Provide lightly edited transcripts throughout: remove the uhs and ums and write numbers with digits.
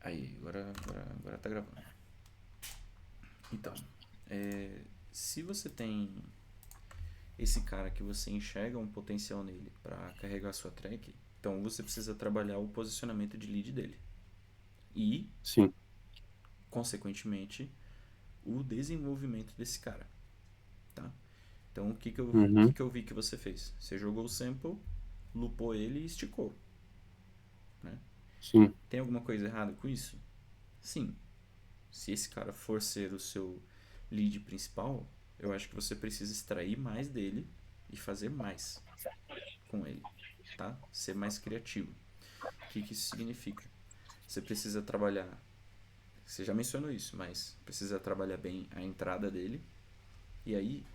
Aí, agora tá gravando. Então, se você tem esse cara que você enxerga um potencial nele para carregar sua track, então você precisa trabalhar o posicionamento de lead dele. E, Sim. consequentemente, o desenvolvimento desse cara, tá? Então, o que Uhum. que eu vi que você fez? Você jogou o sample, lupou ele e esticou, né? Sim. Tem alguma coisa errada com isso? Sim. Se esse cara for ser o seu lead principal, eu acho que você precisa extrair mais dele e fazer mais com ele, tá? Ser mais criativo. O que isso significa? Você precisa trabalhar, você já mencionou isso, mas precisa trabalhar bem a entrada dele. E aí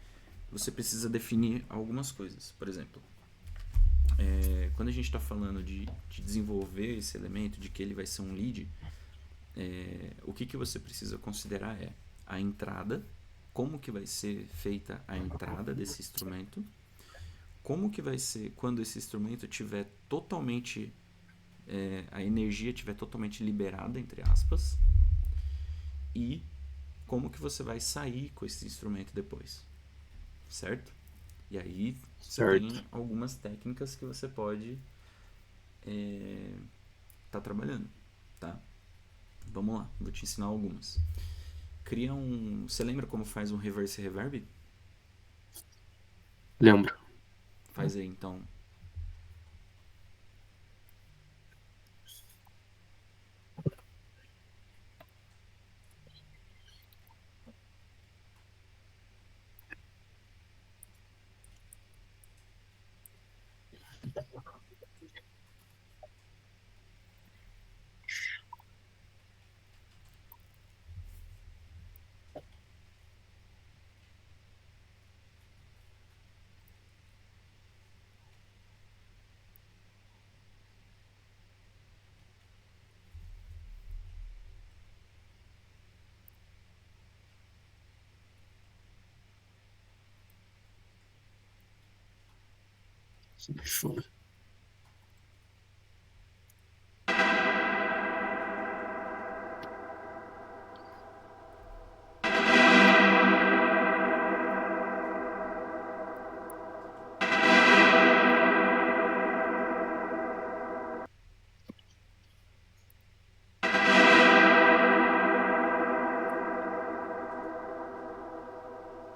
você precisa definir algumas coisas. Por exemplo, quando a gente está falando de desenvolver esse elemento, de que ele vai ser um lead, o que você precisa considerar é a entrada, como que vai ser feita a entrada desse instrumento, como que vai ser quando esse instrumento tiver totalmente, a energia tiver totalmente liberada, entre aspas, e como que você vai sair com esse instrumento depois, certo? E aí você Certo. tem algumas técnicas que você pode tá trabalhando, tá? Vamos lá, vou te ensinar algumas. Cria um. Você lembra como faz um reverse reverb? Lembro. Faz aí então. Show.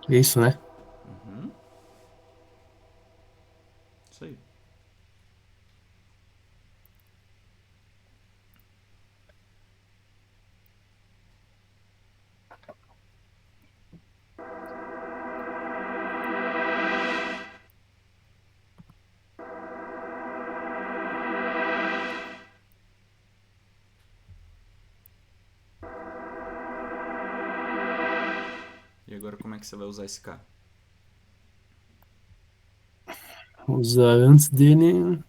É isso, né? Uhum. Isso aí. E agora como é que você vai usar esse cara? Usar antes dele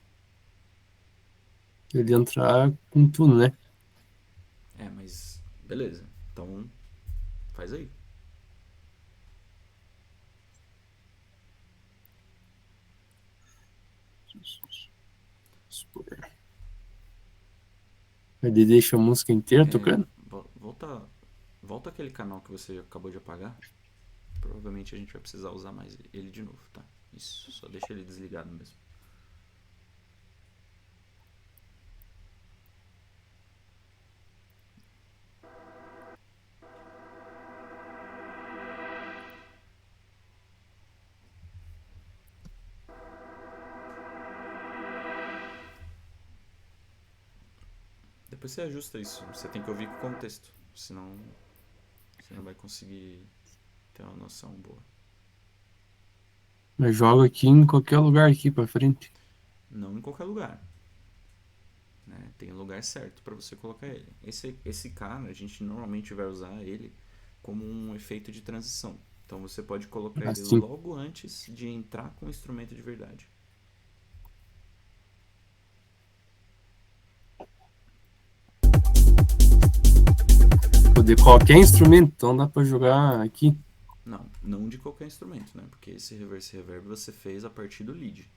entrar com tudo, né? Mas beleza. Então faz aí. Aí ele deixa a música inteira tocando. Volta aquele canal que você acabou de apagar. Provavelmente a gente vai precisar usar mais ele de novo, tá? Isso, só deixa ele desligado mesmo. Depois você ajusta isso. Você tem que ouvir com o contexto. Senão você não vai conseguir ter uma noção boa. Mas joga aqui em qualquer lugar aqui pra frente. Não em qualquer lugar. Né? Tem um lugar certo para você colocar ele. Esse cara, a gente normalmente vai usar ele como um efeito de transição. Então você pode colocar ele Assim. logo antes de entrar com o instrumento de verdade. Poder qualquer instrumento, então dá pra jogar aqui. Não de qualquer instrumento, né? Porque esse reverse reverb você fez a partir do lead.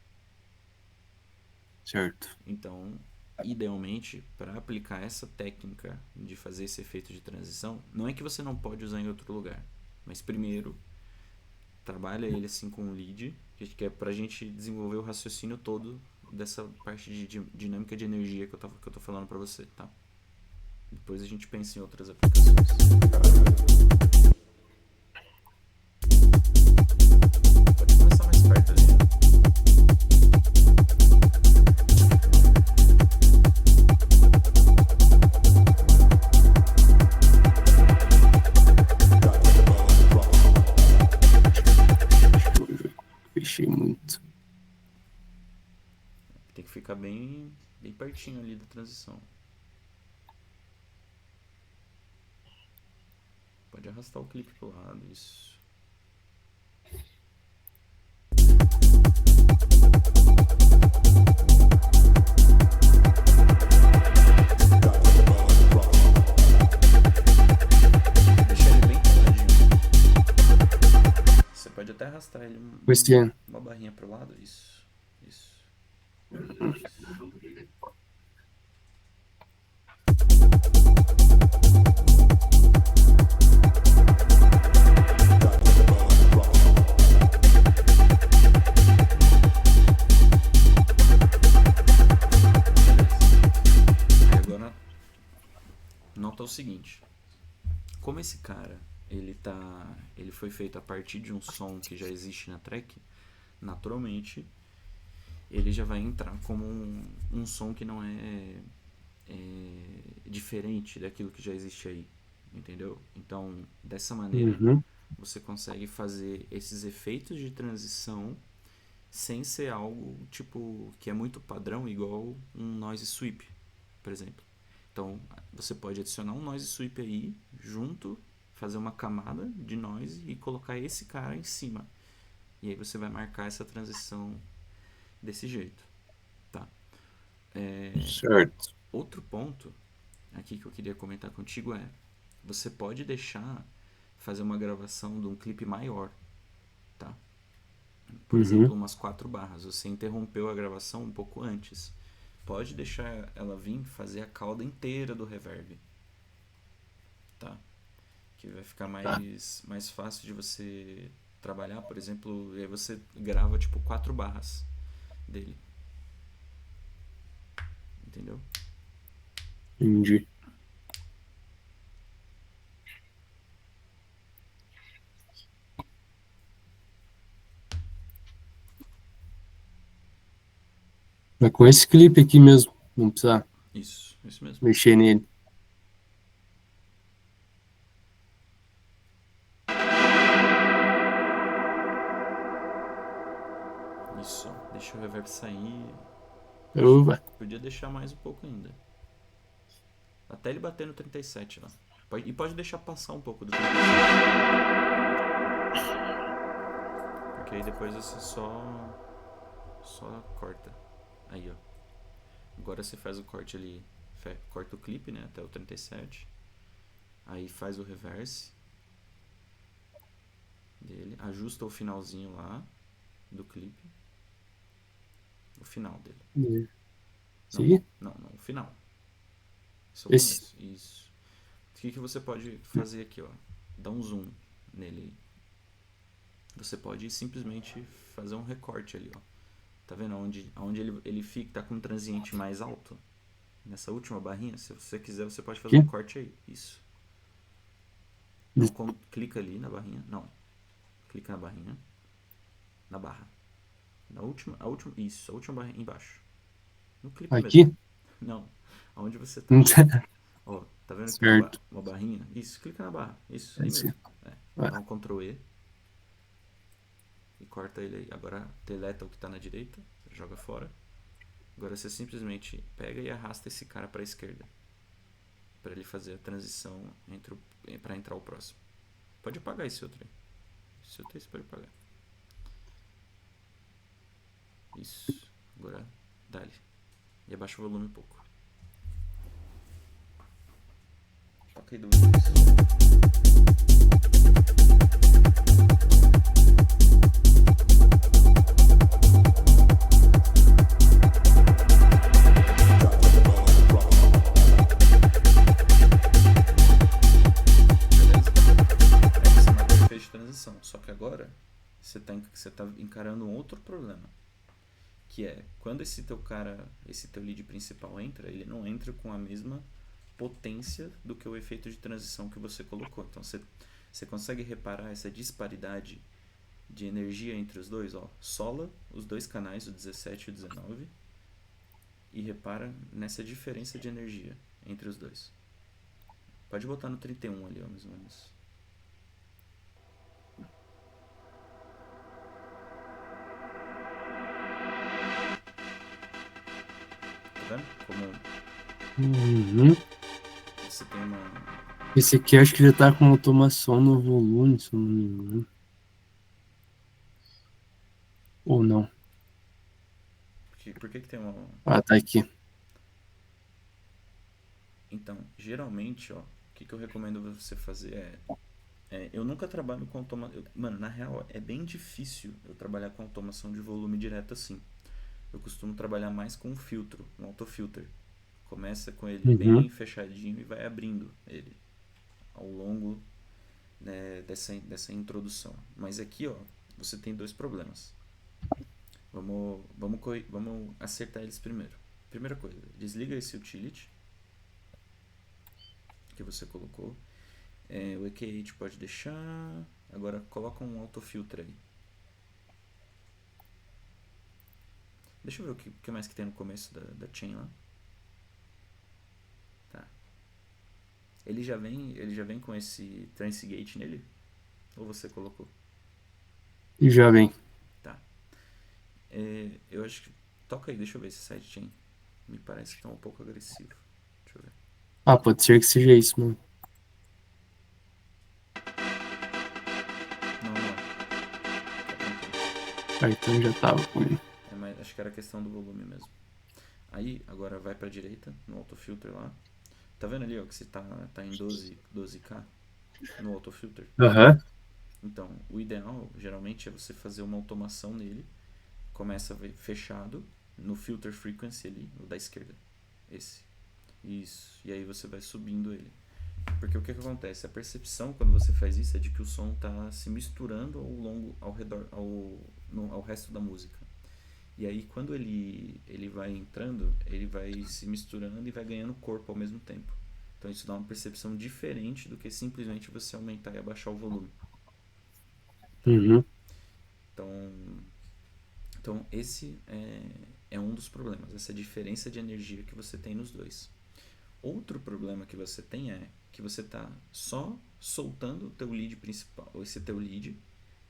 Certo. Então, idealmente, para aplicar essa técnica de fazer esse efeito de transição, não é que você não pode usar em outro lugar, mas primeiro trabalha ele assim com o lead, que é pra gente desenvolver o raciocínio todo dessa parte de dinâmica de energia que eu tô falando pra você, tá? Depois a gente pensa em outras aplicações. Pode começar mais perto ali. Fechei muito. Tem que ficar bem pertinho ali da transição. Pode arrastar o clipe pro lado, isso. Deixa ele bem coladinho. Você pode até arrastar ele uma barrinha pro lado, isso. Isso. Agora, nota o seguinte. Como esse cara, ele foi feito a partir de um som que já existe na track, naturalmente, ele já vai entrar como um som que não é diferente daquilo que já existe aí, entendeu? Então, dessa maneira, você consegue fazer esses efeitos de transição sem ser algo tipo que é muito padrão, igual um noise sweep, por exemplo. Então, você pode adicionar um noise sweep aí junto, fazer uma camada de noise e colocar esse cara em cima. E aí você vai marcar essa transição desse jeito, tá? Certo. Outro ponto aqui que eu queria comentar contigo é: você pode fazer uma gravação de um clipe maior, tá? Por exemplo, umas 4 barras. Você interrompeu a gravação um pouco antes. Pode deixar ela vir fazer a cauda inteira do reverb, tá? Que vai ficar mais fácil de você trabalhar. Por exemplo, aí você grava tipo 4 barras dele. Entendeu? Entendi. Mas com esse clipe aqui mesmo, não precisa Isso mesmo. mexer nele. Isso, deixa o reverb sair. Uva. Podia deixar mais um pouco ainda. Até ele bater no 37 lá. E pode deixar passar um pouco do 37. Porque aí depois você só corta. Aí, ó. Agora você faz o corte ali. Corta o clipe, né? Até o 37. Aí faz o reverse dele. Ajusta o finalzinho lá do clipe. O final dele. Sim? Não, o final. Esse é o Esse. começo. Isso. O que você pode fazer aqui, ó? Dá um zoom nele. Você pode simplesmente fazer um recorte ali, ó. Tá vendo? Onde ele fica, tá com um transiente mais alto. Nessa última barrinha. Se você quiser, você pode fazer um corte aí. Isso. Então, clica ali na barrinha. Não. Clica na barrinha. Na barra. A última barrinha embaixo. No clipe aqui? mesmo. Não. Aonde você tá. Ó, tá vendo que tem uma barrinha? Isso, clica na barra. Isso, aí mesmo. Dá um Ctrl E. E corta ele aí. Agora deleta o que tá na direita. Joga fora. Agora você simplesmente pega e arrasta esse cara pra esquerda. Pra ele fazer a transição pra entrar o próximo. Pode apagar esse outro aí. Esse outro aí você pode apagar. Isso. Agora dá-lhe. E abaixa o volume um pouco. Toca aí do você tá encarando um outro problema, que é quando esse teu lead principal entra, ele não entra com a mesma potência do que o efeito de transição que você colocou. Então você consegue reparar essa disparidade de energia entre os dois, ó. Sola os dois canais, o 17 e o 19, e repara nessa diferença de energia entre os dois. Pode botar no 31 ali, ó, mais ou menos. Tá vendo? Como Uhum. você tem uma. Esse aqui acho que já tá com automação no volume, se eu não me engano. Ou não. Por que tem uma. Ah, tá aqui. Então, geralmente, ó, o que eu recomendo você fazer eu nunca trabalho com automação. Mano, na real, é bem difícil eu trabalhar com automação de volume direto assim. Eu costumo trabalhar mais com um filtro, um autofilter. Começa com ele bem Uhum. fechadinho e vai abrindo ele ao longo, né, dessa introdução. Mas aqui, ó, você tem dois problemas. Vamos acertar eles primeiro. Primeira coisa, desliga esse utility que você colocou. O EQ8 pode deixar. Agora coloca um autofilter aí. Deixa eu ver o que mais que tem no começo da chain lá. Tá. Ele já vem com esse trance gate nele? Ou você colocou? E já vem. Tá. Eu acho que. Toca aí, deixa eu ver esse sidechain. Me parece que tá um pouco agressivo. Deixa eu ver. Ah, pode ser que seja isso, mano. Não, não é. Tá tranquilo. Ah, então já tava com ele. Acho que era questão do volume mesmo. Aí, agora vai pra direita, no autofilter lá. Tá vendo ali, ó, que você tá em 12K no autofilter? Aham. Então, o ideal, geralmente, é você fazer uma automação nele. Começa fechado no filter frequency ali, o da esquerda. Esse. Isso. E aí você vai subindo ele. Porque o que acontece? A percepção quando você faz isso é de que o som está se misturando ao redor, ao resto da música. E aí quando ele vai entrando, ele vai se misturando e vai ganhando corpo ao mesmo tempo. Então isso dá uma percepção diferente do que simplesmente você aumentar e abaixar o volume. Tá? Uhum. Então, então esse é um dos problemas, essa diferença de energia que você tem nos dois. Outro problema que você tem é que você está só soltando o teu lead principal, esse teu lead,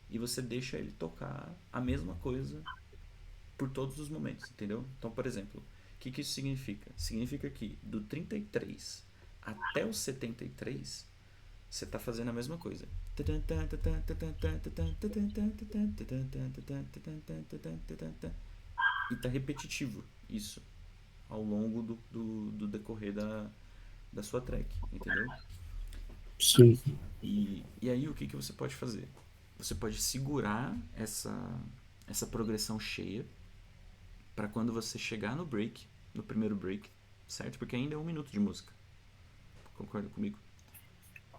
e você deixa ele tocar a mesma coisa por todos os momentos, entendeu? Então, por exemplo, o que isso significa? Significa que do 33 até o 73 você está fazendo a mesma coisa. E está repetitivo isso ao longo do decorrer da sua track, entendeu? Sim. E aí o que você pode fazer? Você pode segurar essa progressão cheia para quando você chegar no break, no primeiro break, certo? Porque ainda é 1 minuto de música. Concorda comigo?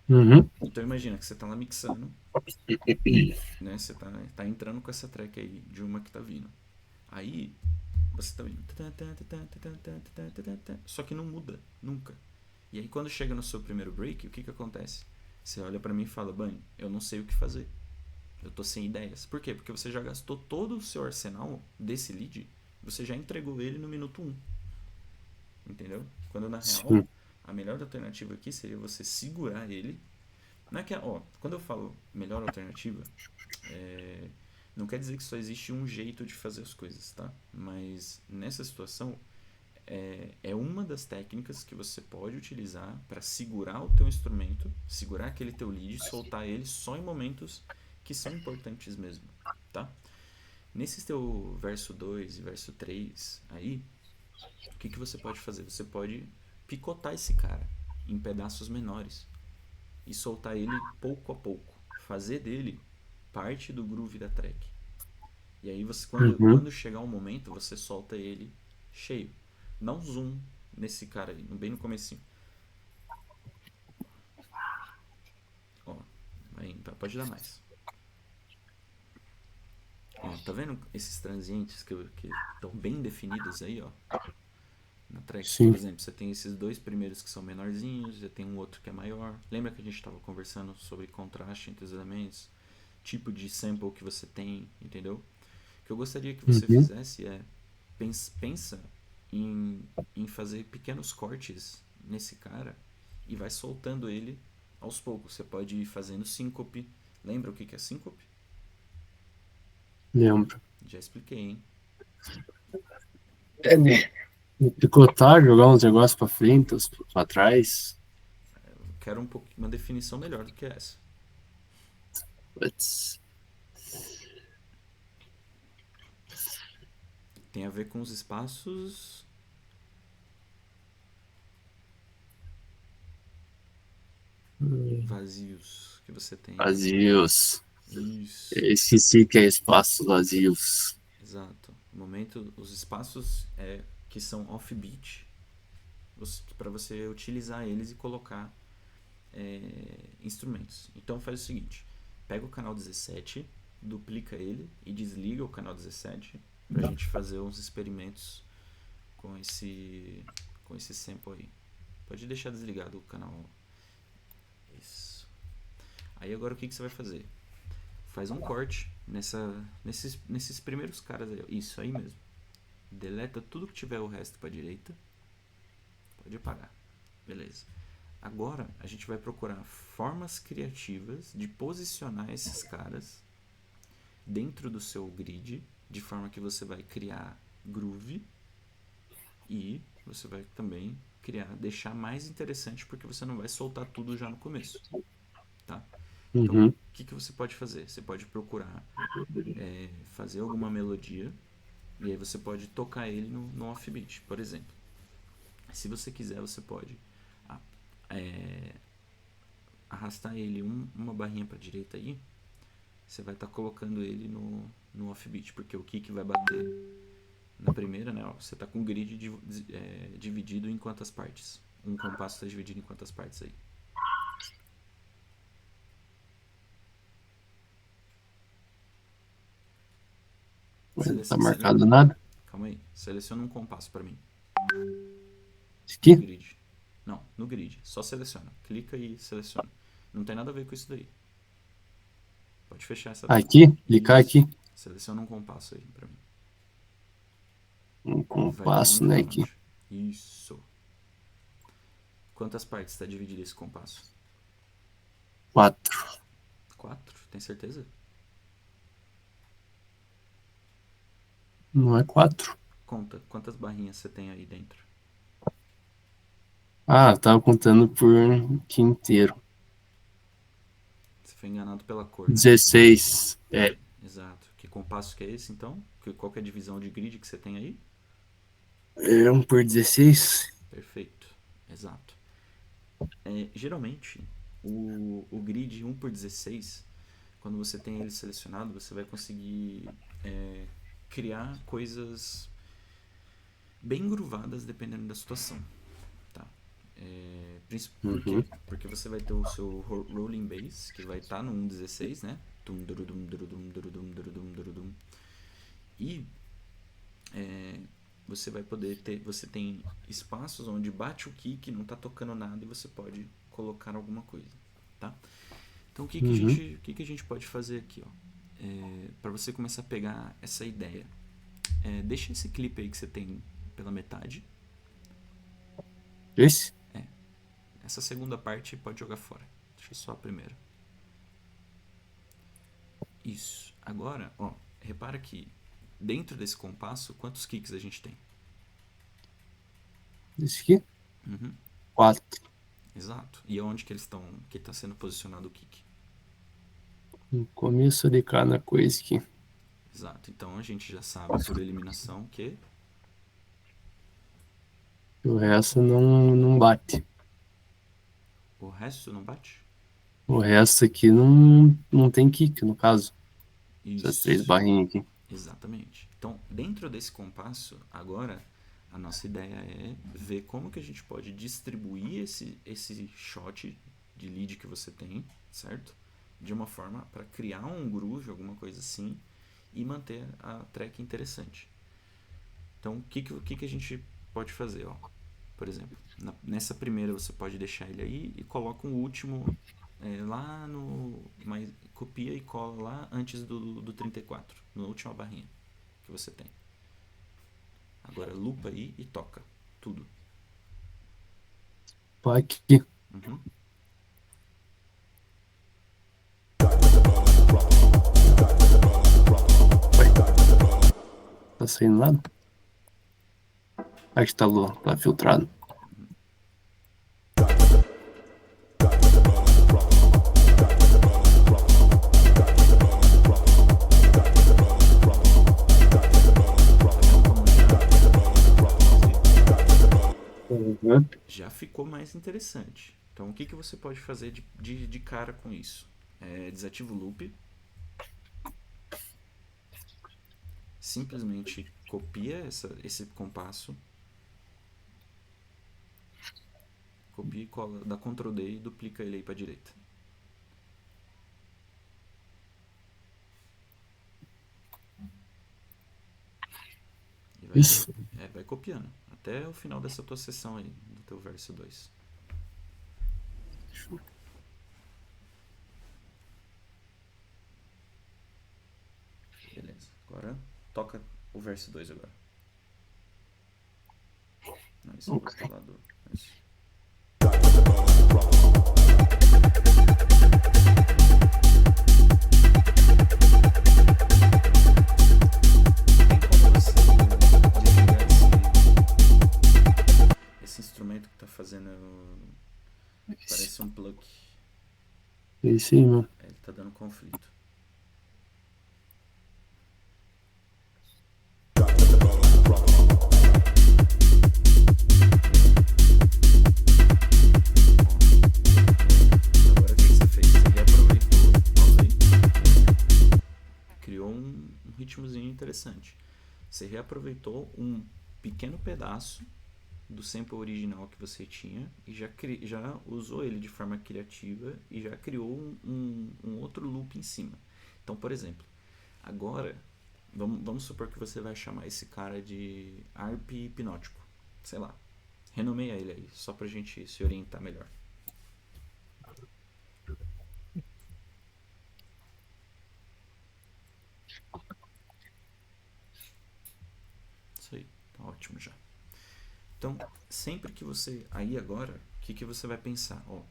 Uhum. Então imagina que você tá lá mixando, né? Você tá entrando com essa track aí de uma que tá vindo. Aí você tá vindo. Só que não muda, nunca. E aí quando chega no seu primeiro break, o que acontece? Você olha pra mim e fala, Bunny, eu não sei o que fazer. Eu tô sem ideias. Por quê? Porque você já gastou todo o seu arsenal desse lead, você já entregou ele no minuto 1. Entendeu? Quando na real, Sim. a melhor alternativa aqui seria você segurar ele. Não é que, ó, quando eu falo melhor alternativa, não quer dizer que só existe um jeito de fazer as coisas, tá? Mas nessa situação, é uma das técnicas que você pode utilizar para segurar o teu instrumento, segurar aquele teu lead e soltar ele só em momentos que são importantes mesmo, tá? Nesse teu verso 2 e verso 3 aí, o que você pode fazer? Você pode picotar esse cara em pedaços menores e soltar ele pouco a pouco, fazer dele parte do groove da track. E aí você Uhum. quando chegar um momento, você solta ele cheio. Dá um zoom nesse cara aí, bem no comecinho. Ó, pode dar mais. tá vendo esses transientes que estão bem definidos aí, ó, na track? Por Sim. exemplo, você tem esses dois primeiros que são menorzinhos, já tem um outro que é maior. Lembra que a gente estava conversando sobre contraste entre os elementos? Tipo de sample que você tem, entendeu? O que eu gostaria que você Uhum. fizesse é pensa em fazer pequenos cortes nesse cara e vai soltando ele aos poucos. Você pode ir fazendo síncope. Lembra o que é síncope? Lembro. Já expliquei, hein? É, né? Picotar, jogar uns negócios pra frente, uns pra trás. Quero uma definição melhor do que essa. Putz. Tem a ver com os espaços vazios que você tem aí. Vazios. Isso, Eu esqueci que é espaços vazios. exato. No momento, os espaços que são offbeat, para você utilizar eles e colocar instrumentos. Então faz o seguinte: pega o canal 17, duplica ele e desliga o canal 17 para a gente fazer uns experimentos com esse sample aí. Pode deixar desligado o canal. Isso. Aí agora o que você vai fazer? Faz um corte nesses primeiros caras aí. Isso aí mesmo. Deleta tudo que tiver o resto para direita. Pode apagar. Beleza. Agora a gente vai procurar formas criativas de posicionar esses caras dentro do seu grid, de forma que você vai criar groove e você vai também deixar mais interessante porque você não vai soltar tudo já no começo, tá? Então, o Uhum. que você pode fazer? Você pode procurar fazer alguma melodia e aí você pode tocar ele no offbeat, por exemplo. Se você quiser, você pode é, arrastar ele uma barrinha para direita aí. Você vai estar colocando ele no offbeat, porque o kick vai bater na primeira, né? Ó, você está com o grid dividido em quantas partes? Um compasso está dividido em quantas partes aí? Não tá Seleciona, marcado nada. calma aí. Seleciona um compasso para mim Esse no aqui? grid. Não, no grid. Só seleciona. Clica e seleciona. Não tem nada a ver com isso daí. Pode fechar essa tela. Aqui? Clicar Isso. aqui. Seleciona um compasso aí pra mim. Um Vai para compasso, onde? né? Para Aqui. onde? Isso. Quantas partes está dividido esse compasso? 4. Quatro? Tem certeza? Não é 4? Conta. Quantas barrinhas você tem aí dentro? Ah, eu tava contando por aqui inteiro. Você foi enganado pela cor, né? 16. É. Exato. Que compasso que é esse, então? Qual que é a divisão de grid que você tem aí? É 1 por 16. Perfeito. Exato. Geralmente, o grid 1 por 16, quando você tem ele selecionado, você vai conseguir criar coisas bem groovadas dependendo da situação. Tá? Por Uhum. quê? Porque você vai ter o seu rolling bass, que vai estar no 1/16, né? Tum, durudum, durudum, durudum, durudum, durudum. E você vai poder ter. Você tem espaços onde bate o kick, não está tocando nada e você pode colocar alguma coisa. Tá? Então Uhum. o que a gente pode fazer aqui? Ó? Para você começar a pegar essa ideia. Deixa esse clipe aí que você tem pela metade. Esse? Essa segunda parte pode jogar fora. Deixa só a primeira. Isso. Agora, ó, repara que dentro desse compasso, quantos kicks a gente tem? Esse aqui? Uhum. 4. Exato. E aonde que eles estão, que está sendo posicionado o kick? No começo de cada coisa aqui. Exato. Então a gente já sabe por eliminação que O resto não bate. o resto não bate. O resto aqui não tem kick, no caso. Essas 3 Isso. barrinhas aqui. Exatamente. Então, dentro desse compasso, agora a nossa ideia é ver como que a gente pode distribuir esse shot de lead que você tem, certo? De uma forma para criar um groove, alguma coisa assim, e manter a track interessante. Então, o que a gente pode fazer? Ó? Por exemplo, nessa primeira você pode deixar ele aí e coloca um último lá no. Mas copia e cola lá antes do 34, na última barrinha que você tem. Agora lupa aí e toca tudo. Pá, aqui. Uhum. Vai. Tá saindo nada? Aqui tá filtrado. Uhum. Já ficou mais interessante. Então, o que você pode fazer de cara com isso? Desativa o loop, simplesmente copia esse compasso, copia e cola, dá Ctrl D e duplica ele aí para direita. E Isso. vai copiando até o final dessa tua sessão aí, do teu verso 2. Beleza. Agora toca o verso 2 agora. Não, isso é Ok. pro lado. Isso. Tem como você desligar esse instrumento que tá fazendo. Parece um plug. Esse aí, mano. Ele tá dando conflito. Agora o que você fez? Você reaproveitou. Pausa aí. Criou um ritmozinho interessante. Você reaproveitou um pequeno pedaço do sample original que você tinha e já usou ele de forma criativa e já criou um outro loop em cima. Então, por exemplo, agora vamos supor que você vai chamar esse cara de ARP hipnótico. Sei lá. Renomeia ele aí, só pra gente se orientar melhor. Isso aí, tá ótimo já. Então, sempre que você. Aí agora, o que você vai pensar? Ó,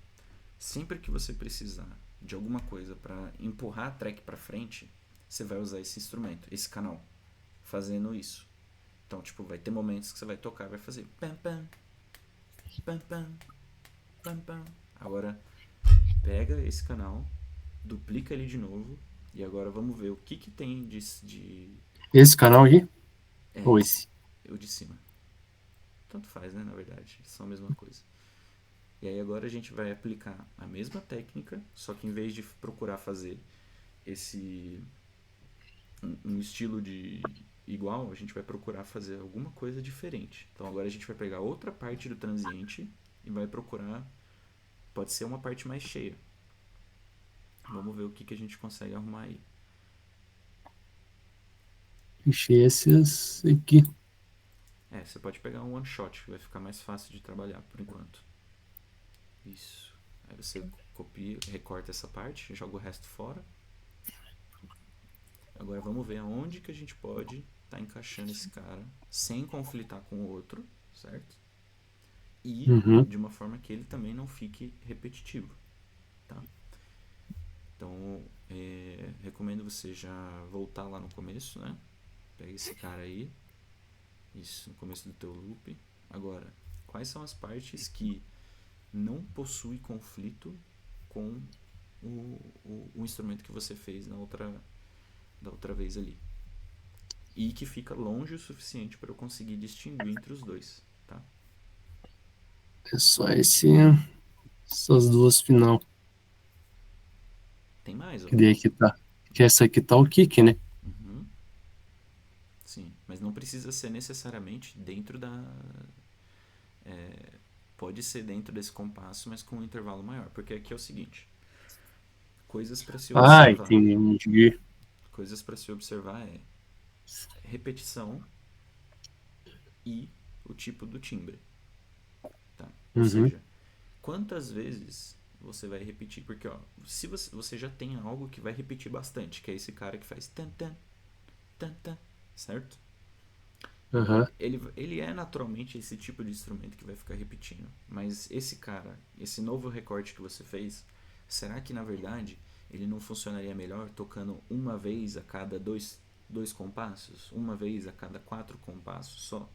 sempre que você precisar de alguma coisa para empurrar a track para frente, você vai usar esse instrumento, esse canal, fazendo isso. Então, tipo, vai ter momentos que você vai tocar e vai fazer pam pam, pam pam, pam pam. Agora, pega esse canal, duplica ele de novo e agora vamos ver o que tem de. Esse canal aqui? É, Ou esse? o de cima. Tanto faz, né, na verdade, são a mesma coisa. E aí agora a gente vai aplicar a mesma técnica, só que em vez de procurar fazer esse um estilo de igual, a gente vai procurar fazer alguma coisa diferente. Então agora a gente vai pegar outra parte do transiente e vai procurar, pode ser uma parte mais cheia. Vamos ver o que a gente consegue arrumar aí. Encher esses aqui. Você pode pegar um one shot, que vai ficar mais fácil de trabalhar por enquanto. Isso. Aí você copia, recorta essa parte, joga o resto fora. Agora vamos ver aonde que a gente pode estar encaixando esse cara sem conflitar com o outro, certo? E Uhum. de uma forma que ele também não fique repetitivo, tá? Então, recomendo você já voltar lá no começo, né? Pega esse cara aí, isso, no começo do teu loop. Agora, quais são as partes que não possuem conflito com o instrumento que você fez da outra vez ali? E que fica longe o suficiente para eu conseguir distinguir entre os dois, tá? É só essas duas final. Tem mais, ó. Que daí aqui tá. Que essa aqui tá o kick, né? Uhum. Sim, mas não precisa ser necessariamente dentro da. Pode ser dentro desse compasso, mas com um intervalo maior, porque aqui é o seguinte: coisas para se Ah, observar. entendi. coisas para se observar é repetição e o tipo do timbre, tá? Ou Uhum. seja, quantas vezes você vai repetir, porque ó, se você já tem algo que vai repetir bastante, que é esse cara que faz tan tan tan tan, certo? Aham. Ele é naturalmente esse tipo de instrumento que vai ficar repetindo, mas esse cara, esse novo recorte que você fez, será que na verdade ele não funcionaria melhor tocando uma vez a cada dois compassos, uma vez a cada quatro compassos só?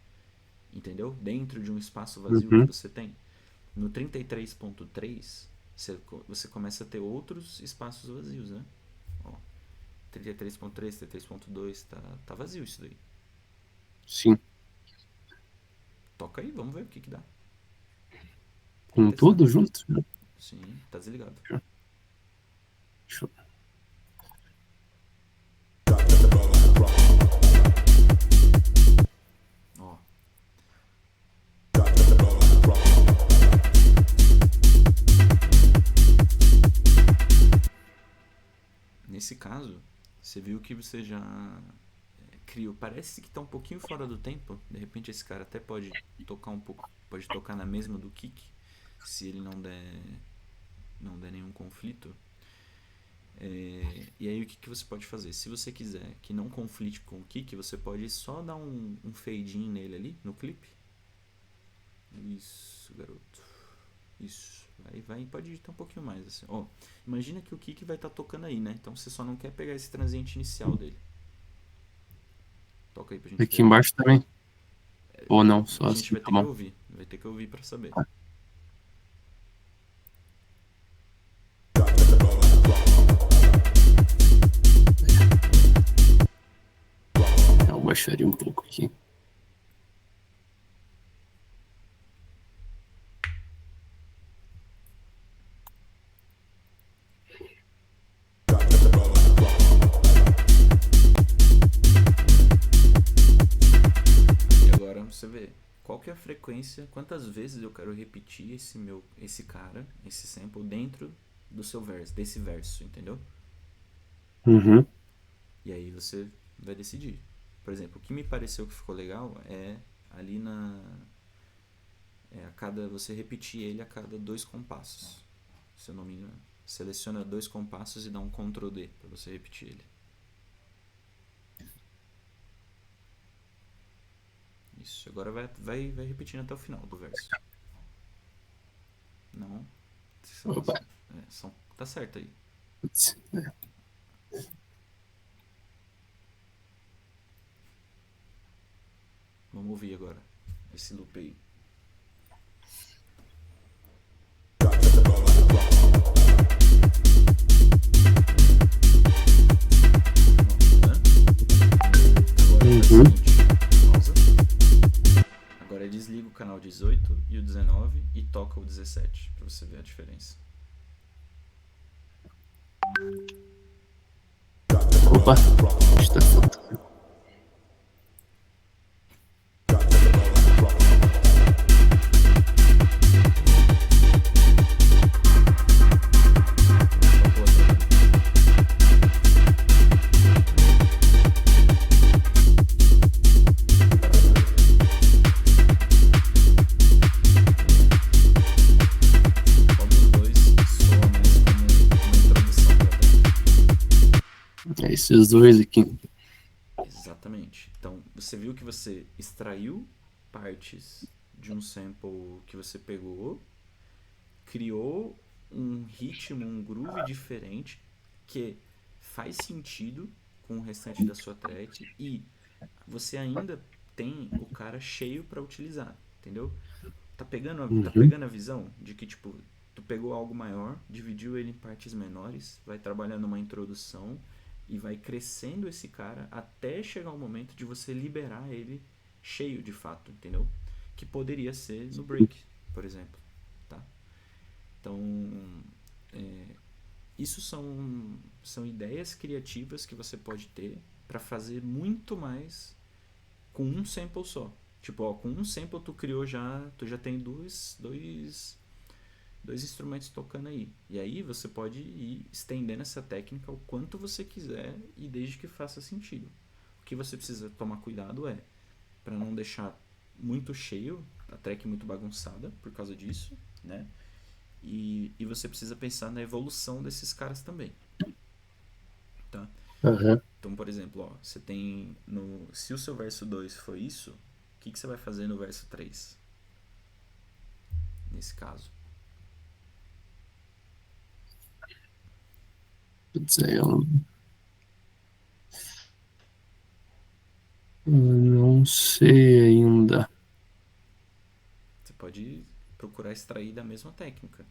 Entendeu? Dentro de um espaço vazio que Uhum. você tem. No 33.3, você começa a ter outros espaços vazios, né? Ó, 33.3, 33.2, tá vazio isso daí. Sim. Toca aí, vamos ver o que dá. Vamos Com testar. tudo junto? Sim, tá desligado. Deixa Ó, nesse caso, você viu que você já criou. Parece que tá um pouquinho fora do tempo. De repente esse cara até pode tocar um pouco, pode tocar na mesma do kick, se ele não der nenhum conflito. E aí o que você pode fazer? Se você quiser que não conflite com o kick, você pode só dar um fade in nele ali no clipe. Isso, garoto. Isso. Pode editar um pouquinho mais assim. Ó, imagina que o kick vai estar tocando aí, né? Então você só não quer pegar esse transiente inicial dele. Toca aí pra gente aqui ver. embaixo também. Ou não, A só gente assim, vai tá ter que bom. ouvir. Vai ter que ouvir pra saber. Eu baixaria um pouco aqui. E agora você vê qual que é a frequência, quantas vezes eu quero repetir esse cara, esse sample dentro do seu verso, desse verso, entendeu? Uhum. E aí você vai decidir. Por exemplo, o que me pareceu que ficou legal é ali você repetir ele a cada dois compassos, se eu não me engano. Seleciona dois compassos e dá um Ctrl D para você repetir ele. Isso, agora vai repetindo até o final do verso. Não, Opa. tá certo aí. Putz. Vamos ouvir agora esse loop aí. Agora faz o Uhum. seguinte, pausa. Agora desliga o canal 18 e o 19 e toca o 17 para você ver a diferença. Opa. Está faltando. Toca o outro. Qual dos dois soa mais como uma introdução para dentro? É esses dois aqui. Exatamente. Então, você viu que você extraiu partes de um sample que você pegou, criou um ritmo, um groove diferente que faz sentido com o restante da sua track e você ainda tem o cara cheio para utilizar, entendeu? Tá Uhum. pegando a visão de que tipo tu pegou algo maior, dividiu ele em partes menores, vai trabalhando uma introdução e vai crescendo esse cara até chegar o momento de você liberar ele cheio de fato, entendeu? Que poderia ser no break, por exemplo, tá? Então, é, isso são ideias criativas que você pode ter para fazer muito mais com um sample só. Tipo, ó, com um sample tu já tem dois dois instrumentos tocando aí. E aí você pode ir estendendo essa técnica o quanto você quiser e desde que faça sentido. O que você precisa tomar cuidado é para não deixar muito cheio, a track muito bagunçada por causa disso, né? E você precisa pensar na evolução desses caras também, tá? Aham. Então, por exemplo, ó, você tem no, se o seu verso 2 for isso, o que você vai fazer no verso 3 nesse caso? Putz, aí eu não sei ainda. Você pode procurar extrair da mesma técnica.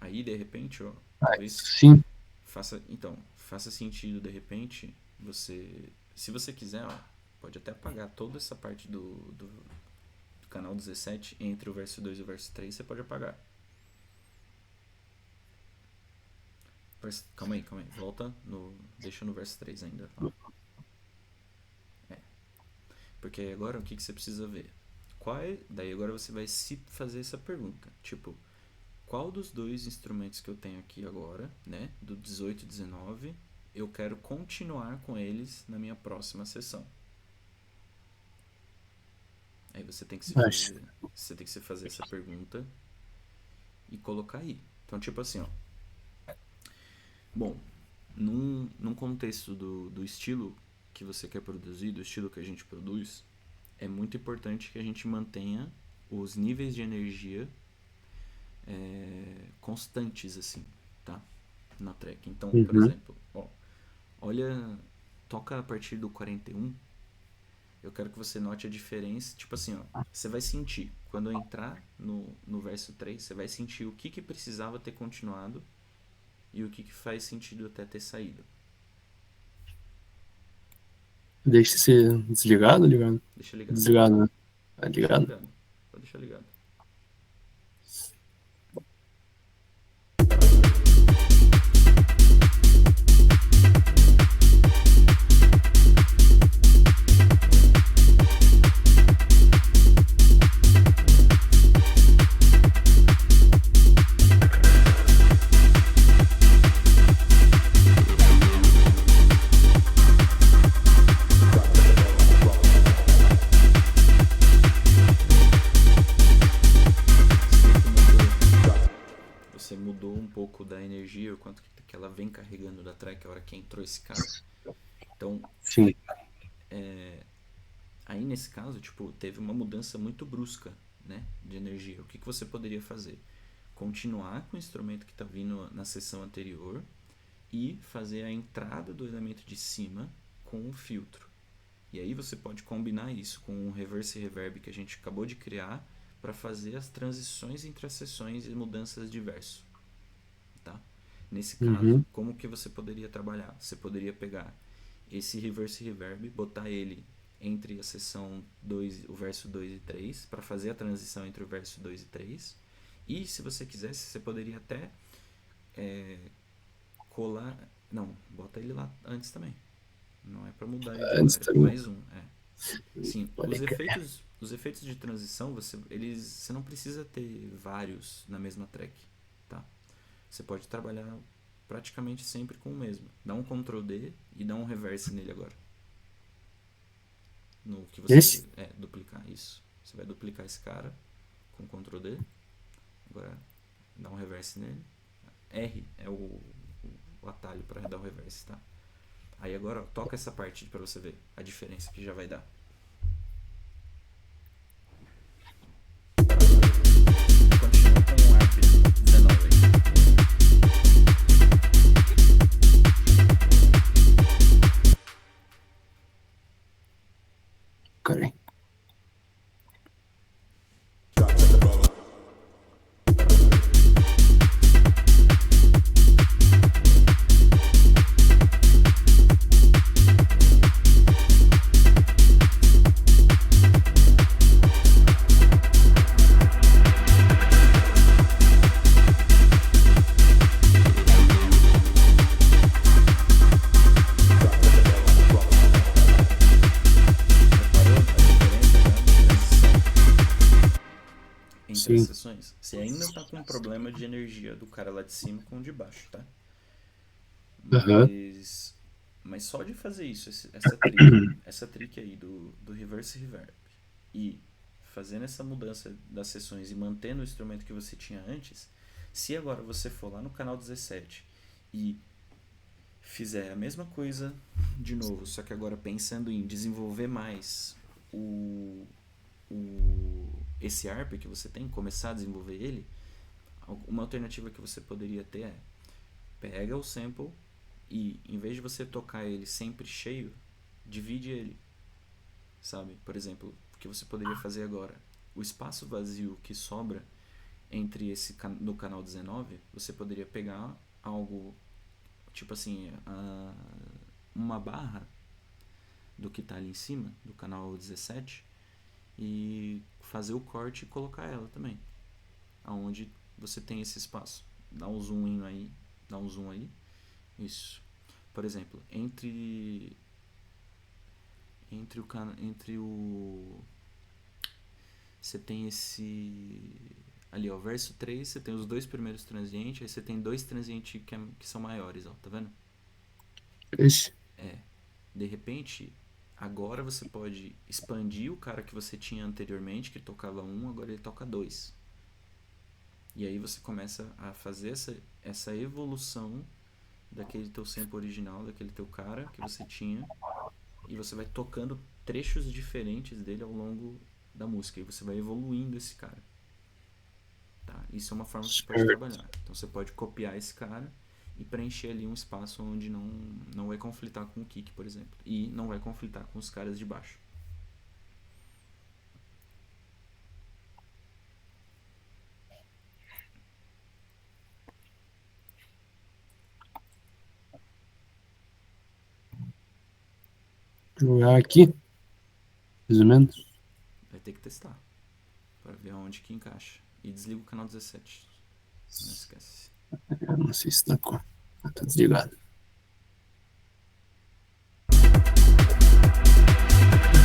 Aí, de repente, ó, Ah, talvez sim. faça sentido de repente você, se você quiser, ó, pode até apagar toda essa parte do canal 17 entre o verso 2 e o verso 3, você pode apagar. Calma aí, volta no, deixa no verso 3 ainda, ó. Porque agora o que você precisa ver? Daí agora você vai se fazer essa pergunta, tipo, qual dos dois instrumentos que eu tenho aqui agora, né, do 18 e 19, eu quero continuar com eles na minha próxima sessão. Aí você tem que Acho. se fazer essa pergunta e colocar aí. Então, tipo assim, ó. Bom, num contexto do estilo que você quer produzir, do estilo que a gente produz, é muito importante que a gente mantenha os níveis de energia constantes, assim, tá? Na track. Então, por Uhum. exemplo, ó, olha, toca a partir do 41, eu quero que você note a diferença, tipo assim, ó, você vai sentir, quando eu entrar no verso 3, você vai sentir o que precisava ter continuado e o que faz sentido até ter saído. Deixa ser desligado ou ligado? Deixa ligado. Desligado, né? É Deixa ligado. ligado. Pode deixar ligado. Você mudou um pouco da energia, o quanto que ela vem carregando da track a hora que entrou esse cara. Então, Sim. aí nesse caso, tipo, teve uma mudança muito brusca, né, de energia. O que você poderia fazer? Continuar com o instrumento que está vindo na sessão anterior e fazer a entrada do elemento de cima com o filtro. E aí você pode combinar isso com o reverse reverb que a gente acabou de criar para fazer as transições entre as sessões e mudanças de verso, tá? Nesse caso, Uhum. como que você poderia trabalhar? Você poderia pegar esse reverse reverb, botar ele entre a sessão 2, o verso 2 e 3, para fazer a transição entre o verso 2 e 3. E se você quisesse, você poderia até colar. Não, bota ele lá antes também. Não é para mudar ele de Antes lugar, é também. mais um. Sim, Pode crer. os efeitos de transição, você não precisa ter vários na mesma track, tá? Você pode trabalhar praticamente sempre com o mesmo. Dá um Ctrl D e dá um reverse nele agora. No que você Esse? duplicar isso. Você vai duplicar esse cara com Ctrl D. Agora dá um reverse nele. R é o atalho para dar o reverse, tá? Aí agora ó, toca essa parte para você ver a diferença que já vai dar. Continua com o ARP 19 aí. Peraí. fazer as sim. sessões. Você ainda tá com um problema de energia do cara lá de cima com o de baixo, tá? Aham. Mas, mas só de fazer isso, essa trick aí do reverse reverb e fazendo essa mudança das sessões e mantendo o instrumento que você tinha antes, se agora você for lá no canal 17 e fizer a mesma coisa de novo, só que agora pensando em desenvolver mais o, esse ARP que você tem, começar a desenvolver ele, uma alternativa que você poderia ter é pega o sample e em vez de você tocar ele sempre cheio, divide ele, sabe? Por exemplo, o que você poderia fazer agora? O espaço vazio que sobra entre esse no canal 19, você poderia pegar algo tipo assim, uma barra do que está ali em cima, do canal 17, e fazer o corte e colocar ela também, aonde você tem esse espaço. Dá um zoom aí, dá um zoom aí. Isso. Por exemplo, entre o você tem esse ali, ó, verso 3 você tem os dois primeiros transientes, aí você tem dois transientes que são maiores, ó, tá vendo? Ixi. De repente, agora você pode expandir o cara que você tinha anteriormente, que tocava um, agora ele toca dois. E aí você começa a fazer essa evolução daquele teu sample original, daquele teu cara que você tinha, e você vai tocando trechos diferentes dele ao longo da música, e você vai evoluindo esse cara. Tá? Isso é uma forma que você pode Certo. trabalhar. Então você pode copiar esse cara e preencher ali um espaço onde não vai conflitar com o kick, por exemplo, e não vai conflitar com os caras de baixo. Jogar aqui, mais ou menos. Vai ter que testar para ver aonde que encaixa. E desliga o canal 17. Não esquece. Eu não sei se tá com. Ah, tá desligado.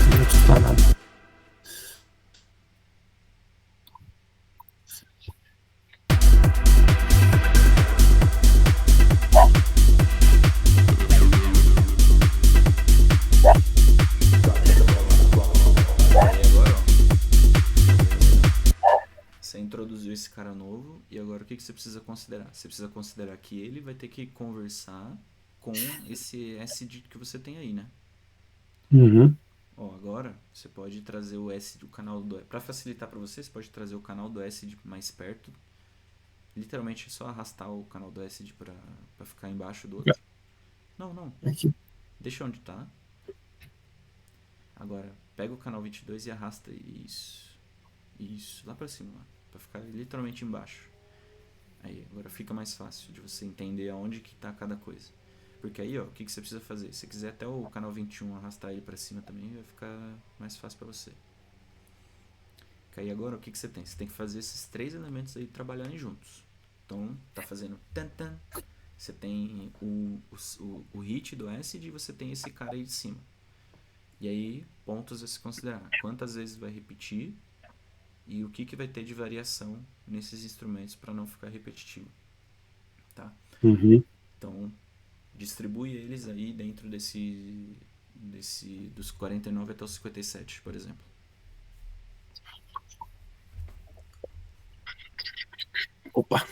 Não escutar nada. Aí agora, ó, você introduziu esse cara novo e agora o que você precisa considerar? Você precisa considerar que ele vai ter que conversar com esse SD que você tem aí, né? Uhum. Ó, agora você pode trazer o S, o canal do. Para facilitar para você, você pode trazer o canal do SD mais perto. Literalmente é só arrastar o canal do SD para ficar embaixo do outro. Não, não. Aqui. Deixa onde tá. Agora, pega o canal 22 e arrasta isso. Isso, lá pra cima, lá, pra ficar literalmente embaixo. Aí, agora fica mais fácil de você entender aonde que tá cada coisa. Porque aí, ó, o que você precisa fazer? Se você quiser até o canal 21 arrastar ele pra cima também, vai ficar mais fácil pra você. Que aí agora, o que você tem? Você tem que fazer esses três elementos aí trabalharem juntos. Então, tá fazendo tan tan. Você tem o hit do acid e você tem esse cara aí de cima. E aí, pontos a se considerar. Quantas vezes vai repetir e o que vai ter de variação nesses instrumentos para não ficar repetitivo, tá? Uhum. Então, distribui eles aí dentro dos 49 até os 57, por exemplo. Opa.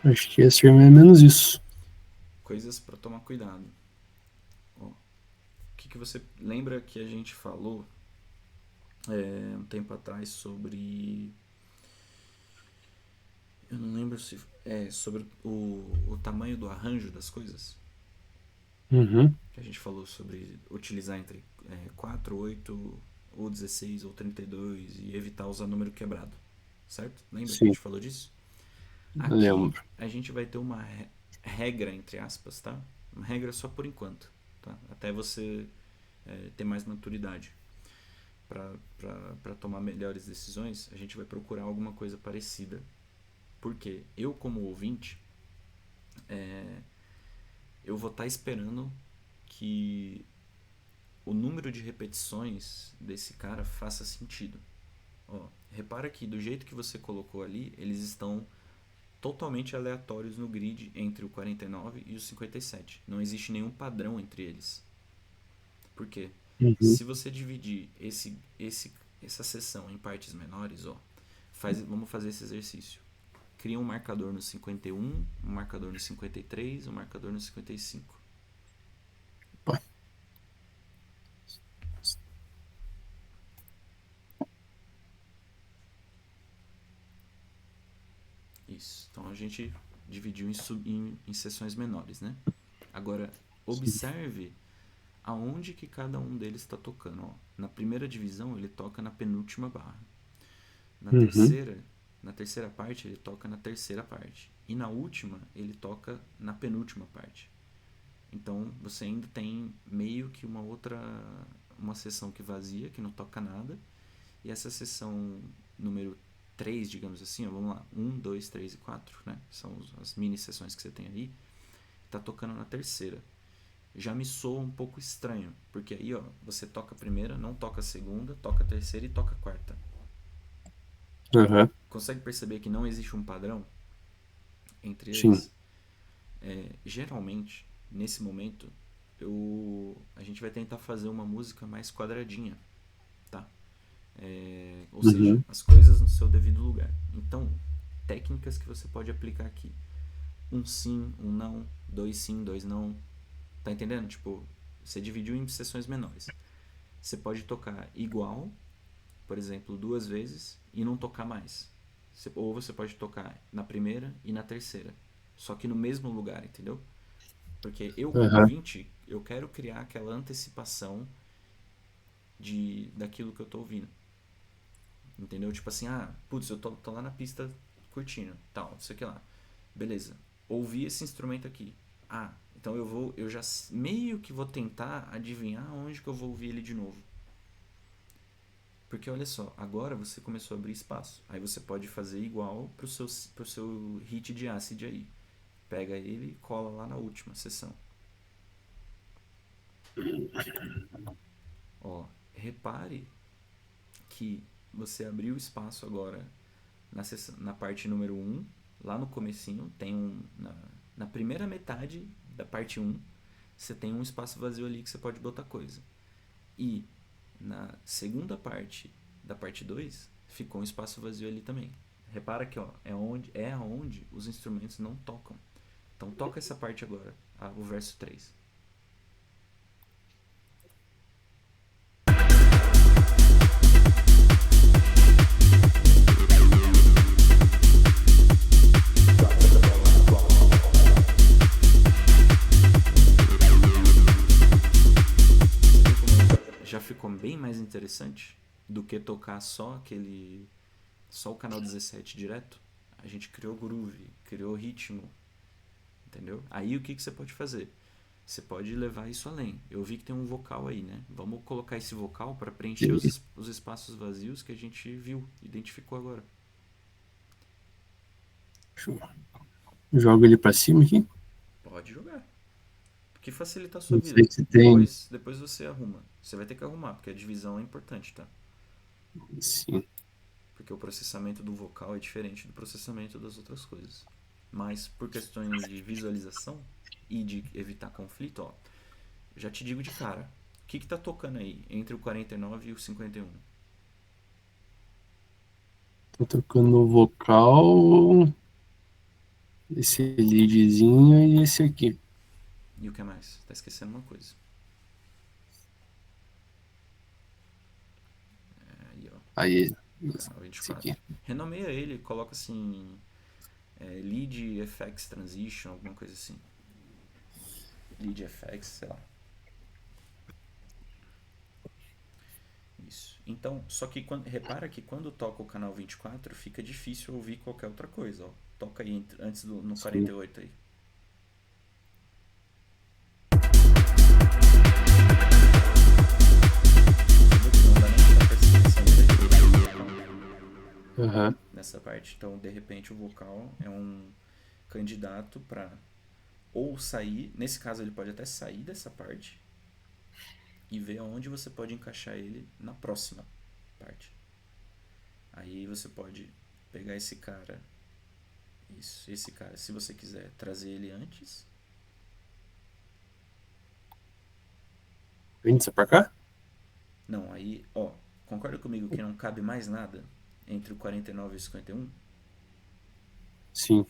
Acho que esse é mais ou menos isso. Coisas para tomar cuidado. Ó, o que você lembra que a gente falou um tempo atrás sobre Eu não lembro se é sobre o tamanho do arranjo das coisas. Uhum. Que a gente falou sobre utilizar entre 4, 8, ou 16 ou 32 e evitar usar número quebrado. Certo? Lembra que a Sim, gente falou disso? eu Aqui lembro. a gente vai ter uma regra, entre aspas, tá? Uma regra só por enquanto, tá? Até você ter mais maturidade para tomar melhores decisões, a gente vai procurar alguma coisa parecida. Porque eu, como ouvinte, eu vou estar esperando que o número de repetições desse cara faça sentido. Ó, repara que do jeito que você colocou ali, eles estão totalmente aleatórios no grid entre o 49 e o 57. Não existe nenhum padrão entre eles. Por quê? Uhum. Se você dividir essa seção em partes menores, ó, vamos fazer esse exercício. Cria um marcador no 51, um marcador no 53, um marcador no 55. Pá, Isso. Então a gente dividiu em seções menores, né? Agora, sim. observe aonde que cada um deles está tocando. Ó. Na primeira divisão, ele toca na penúltima barra. Na Uhum. terceira, na terceira parte, ele toca na terceira parte. E na última, ele toca na penúltima parte. Então, você ainda tem meio que uma seção que vazia, que não toca nada. E essa seção número 3, digamos assim, ó, vamos lá, um 2 3 e 4, né? São as mini sessões que você tem aí. Tá tocando na terceira. Já me soa um pouco estranho, porque aí, ó, você toca a primeira, não toca a segunda, toca a terceira e toca a quarta. Aham. Consegue perceber que não existe um padrão entre Sim. eles? Geralmente, nesse momento, a gente vai tentar fazer uma música mais quadradinha, tá? Ou seja, Uhum. as coisas no seu devido lugar. Então, técnicas que você pode aplicar aqui: um sim, um não, dois sim, dois não. Tá entendendo? Tipo, você dividiu em sessões menores. Você pode tocar igual, por exemplo, duas vezes e não tocar mais. Ou você pode tocar na primeira e na terceira, só que no mesmo lugar, entendeu? Porque eu, como Aham. ouvinte, eu quero criar aquela antecipação daquilo que eu tô ouvindo. Entendeu? Tipo assim, putz, eu tô lá na pista curtindo, tal, não sei o que lá. Beleza. Ouvi esse instrumento aqui. Então eu já meio que vou tentar adivinhar onde que eu vou ouvir ele de novo. Porque olha só, agora você começou a abrir espaço. Aí você pode fazer igual pro seu hit de acid aí. Pega ele e cola lá na última sessão. Ó, repare que você abriu espaço agora na parte número um, lá no comecinho, tem na primeira metade da parte um, você tem um espaço vazio ali que você pode botar coisa. E na segunda parte da parte 2 ficou um espaço vazio ali também. Repara que ó, é onde os instrumentos não tocam. Então toca essa parte agora, o verso 3. Você viu como já ficou bem mais interessante do que tocar só o canal 17 direto? A gente criou groove, criou ritmo, entendeu? Aí o que você pode fazer? Você pode levar isso além. Eu vi que tem um vocal aí, né? Vamos colocar esse vocal para preencher E- os espaços vazios que a gente viu, identificou agora. Joga ele pra cima aqui. Pode jogar. Que facilita a sua Não sei vida. se tem. Depois você arruma. Você vai ter que arrumar, porque a divisão é importante, tá? Sim. Porque o processamento do vocal é diferente do processamento das outras coisas. Mas por questões de visualização e de evitar conflito, ó, já te digo de cara. O que tá tocando aí entre o 49 e o 51? Tô tocando o vocal, esse leadzinho e esse aqui. E o que mais? Tá esquecendo uma coisa. Aí, ó, Aí, canal esse 24. aqui. Renomeia ele, coloca assim. Lead FX Transition, alguma coisa assim. Lead FX, sei lá. Isso. Então, só que repara que quando toca o canal 24 fica difícil ouvir qualquer outra coisa, ó. Toca aí antes no Sim. 48 aí. Você viu que não dá nem pra percepção do vocal Aham. nessa parte. Então, de repente, o vocal é um candidato para ou sair, nesse caso ele pode até sair dessa parte e ver aonde você pode encaixar ele na próxima parte. Aí você pode pegar esse cara, isso, esse cara, se você quiser trazer ele antes. Índice pra cá? Não, aí, ó, concorda comigo que não cabe mais nada entre o 49 e o 51? Sim.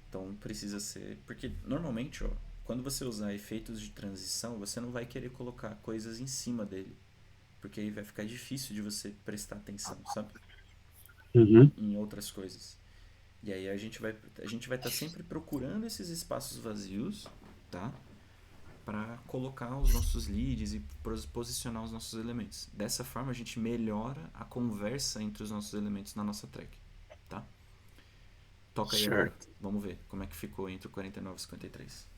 Então precisa ser. Porque normalmente, ó, quando você usar efeitos de transição, você não vai querer colocar coisas em cima dele. Porque aí vai ficar difícil de você prestar atenção, sabe? Uhum. Em outras coisas. E aí a gente vai estar sempre procurando esses espaços vazios, tá? Para colocar os nossos leads e posicionar os nossos elementos. Dessa forma a gente melhora a conversa entre os nossos elementos na nossa track, tá? Toca aí agora. Certo. Vamos ver como é que ficou entre o 49 e o 53.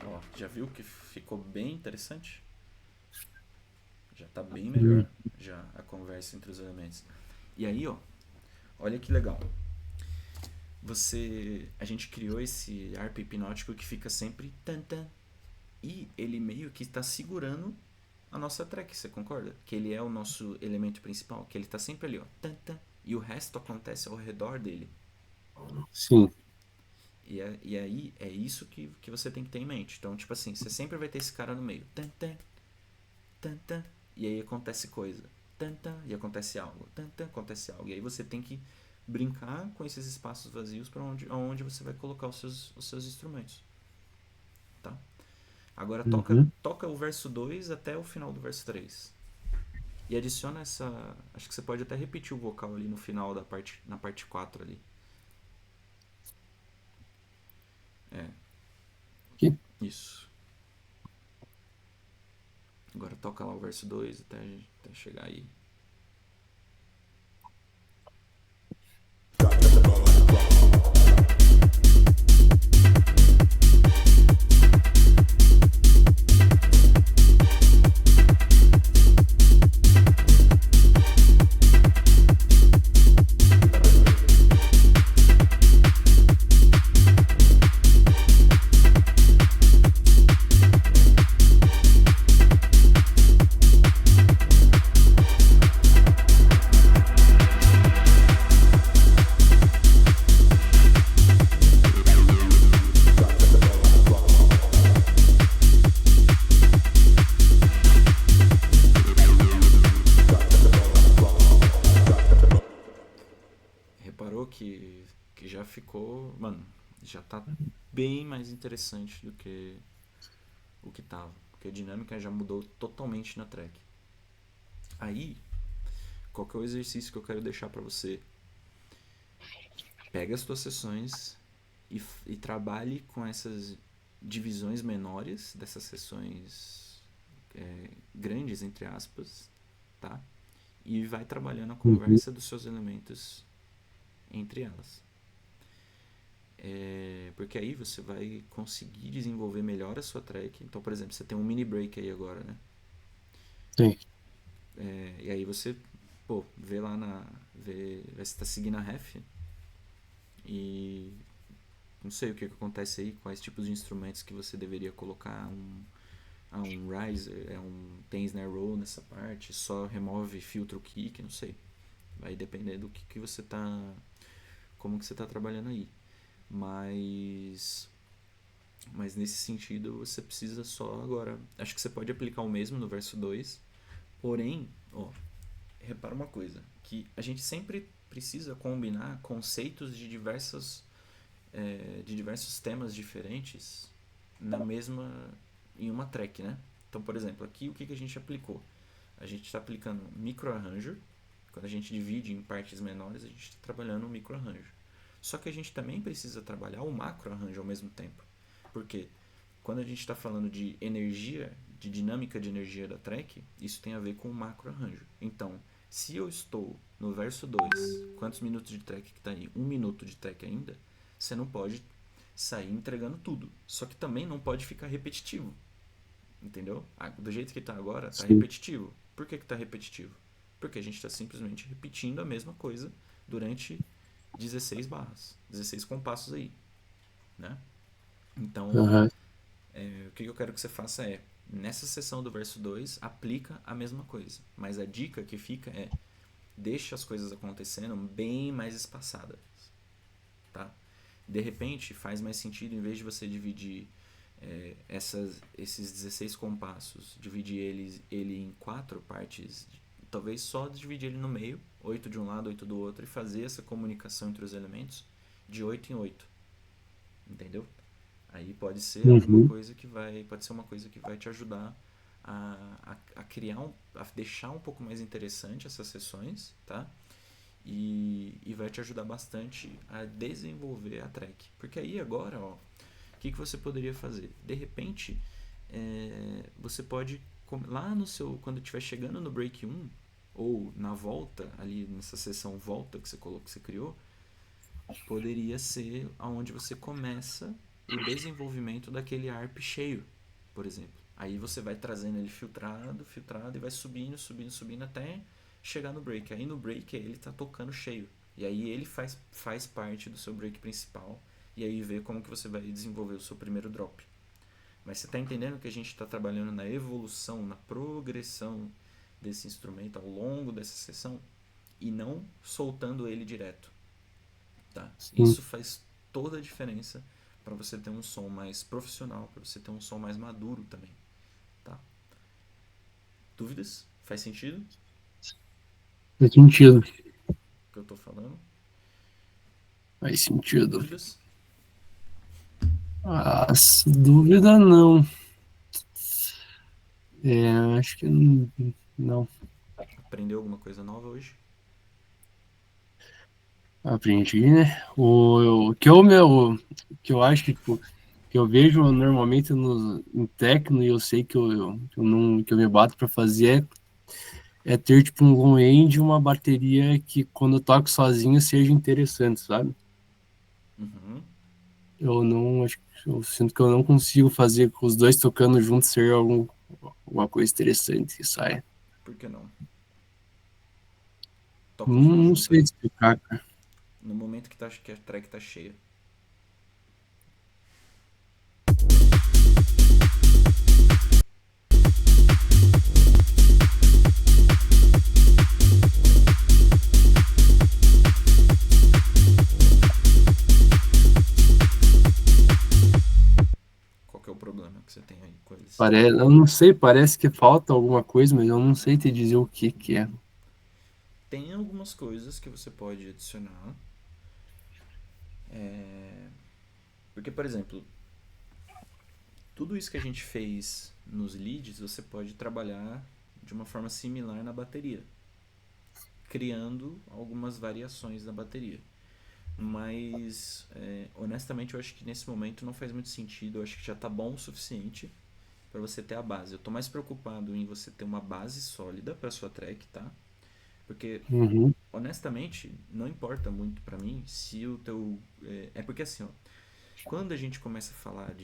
Ó, já viu que ficou bem interessante? Já tá bem Hum. melhor já a conversa entre os elementos. E aí, ó, olha que legal. A gente criou esse arp hipnótico que fica sempre tan tan e ele meio que está segurando a nossa track, você concorda? Que ele é o nosso elemento principal, que ele está sempre ali, ó, tan tan, e o resto acontece ao redor dele. Sim. E aí é isso que você tem que ter em mente. Então, tipo assim, você sempre vai ter esse cara no meio, tan tan, tan tan, e aí acontece coisa, tan tan, e acontece algo, tan tan, acontece algo. E aí você tem que brincar com esses espaços vazios para onde você vai colocar os seus instrumentos, tá? Agora Uhum. toca o verso 2 até o final do verso 3. E adiciona essa. Acho que você pode até repetir o vocal ali no final na parte 4 ali. É, Aqui. isso. Agora toca lá o verso 2 até chegar aí. Reparou que já ficou. Mano, já tá bem mais interessante do que o que tava. Porque a dinâmica já mudou totalmente na track. Aí, qual que é o exercício que eu quero deixar pra você? Pega as tuas sessões e trabalhe com essas divisões menores dessas sessões grandes, entre aspas, tá? E vai trabalhando a Uhum. conversa dos seus elementos entre elas. Porque aí você vai conseguir desenvolver melhor a sua track. Então, por exemplo, você tem um mini break aí agora, né? Sim. E aí você, pô, vê lá vê se tá seguindo a ref e não sei o que acontece aí, quais tipos de instrumentos que você deveria colocar, um riser, tem snare roll nessa parte, só remove filtro kick, não sei. Vai depender do que você tá, como que você tá trabalhando aí. Mas nesse sentido você precisa só agora, acho que você pode aplicar o mesmo no verso 2, porém, ó, repara uma coisa, que a gente sempre precisa combinar conceitos de diversas de diversos temas diferentes na mesma em uma track, né? Então, por exemplo, aqui o que, que a gente aplicou? A gente está aplicando microarranjo. Quando a gente divide em partes menores, a gente está trabalhando o microarranjo. Só que a gente também precisa trabalhar o macroarranjo ao mesmo tempo. Porque quando a gente está falando de energia, de dinâmica de energia da track, isso tem a ver com o macroarranjo. Então, se eu estou no verso 2, quantos minutos de track que está aí? 1 minuto de track ainda, você não pode sair entregando tudo. Só que também não pode ficar repetitivo. Entendeu? Do jeito que está agora, está Sim. repetitivo. Por que está repetitivo? Porque a gente está simplesmente repetindo a mesma coisa durante 16 barras, 16 compassos aí, né? Então, Aham. o que eu quero que você faça é, nessa seção do verso 2 aplica a mesma coisa. Mas a dica que fica é, deixa as coisas acontecendo bem mais espaçadas, tá? De repente, faz mais sentido, em vez de você dividir esses 16 compassos, dividir ele em 4 partes, talvez só dividir ele no meio, 8 de um lado, 8 do outro, e fazer essa comunicação entre os elementos de 8 em 8, entendeu? Aí pode ser alguma Uhum. coisa que vai, pode ser uma coisa que vai te ajudar a criar a deixar um pouco mais interessante essas sessões, tá? E vai te ajudar bastante a desenvolver a track. Porque aí agora, ó, o que, que você poderia fazer? De repente, você pode, lá no seu, quando estiver chegando no break 1, ou na volta, ali nessa sessão volta que você colocou, que você criou, poderia ser aonde você começa o desenvolvimento daquele ARP cheio, por exemplo. Aí você vai trazendo ele filtrado, filtrado e vai subindo, subindo, subindo até chegar no break. Aí no break ele está tocando cheio. E aí ele faz parte do seu break principal. E aí vê como que você vai desenvolver o seu primeiro drop. Mas você está entendendo que a gente está trabalhando na evolução, na progressão desse instrumento ao longo dessa sessão e não soltando ele direto. Tá? Sim. Isso faz toda a diferença para você ter um som mais profissional, para você ter um som mais maduro também. Tá? Dúvidas? Faz sentido o Faz sentido. que eu estou falando? Faz sentido. Dúvidas? As dúvida não. Acho que não. Aprendeu alguma coisa nova hoje? Aprendi, né? O que eu, meu, que eu acho que, tipo, que eu vejo normalmente em techno e eu sei que eu me bato para fazer é ter tipo um low end e uma bateria que quando eu toco sozinho seja interessante, sabe? Uhum. Eu não acho, eu sinto que eu não consigo fazer com os dois tocando juntos ser alguma coisa interessante que saia. Por que não? Toca Não, os dois não juntos sei aí. explicar, cara. No momento que a track tá cheia. Qual que é o problema que você tem aí com eles? Eu não sei, parece que falta alguma coisa, mas eu não sei te dizer o que que é. Tem algumas coisas que você pode adicionar. Porque, por exemplo, tudo isso que a gente fez nos leads, você pode trabalhar de uma forma similar na bateria, criando algumas variações na bateria. Mas, honestamente, eu acho que nesse momento não faz muito sentido. Eu acho que já está bom o suficiente para você ter a base. Eu estou mais preocupado em você ter uma base sólida para sua track, tá? Porque, Uhum, honestamente, não importa muito para mim se o teu... É porque assim, ó, quando a gente começa a falar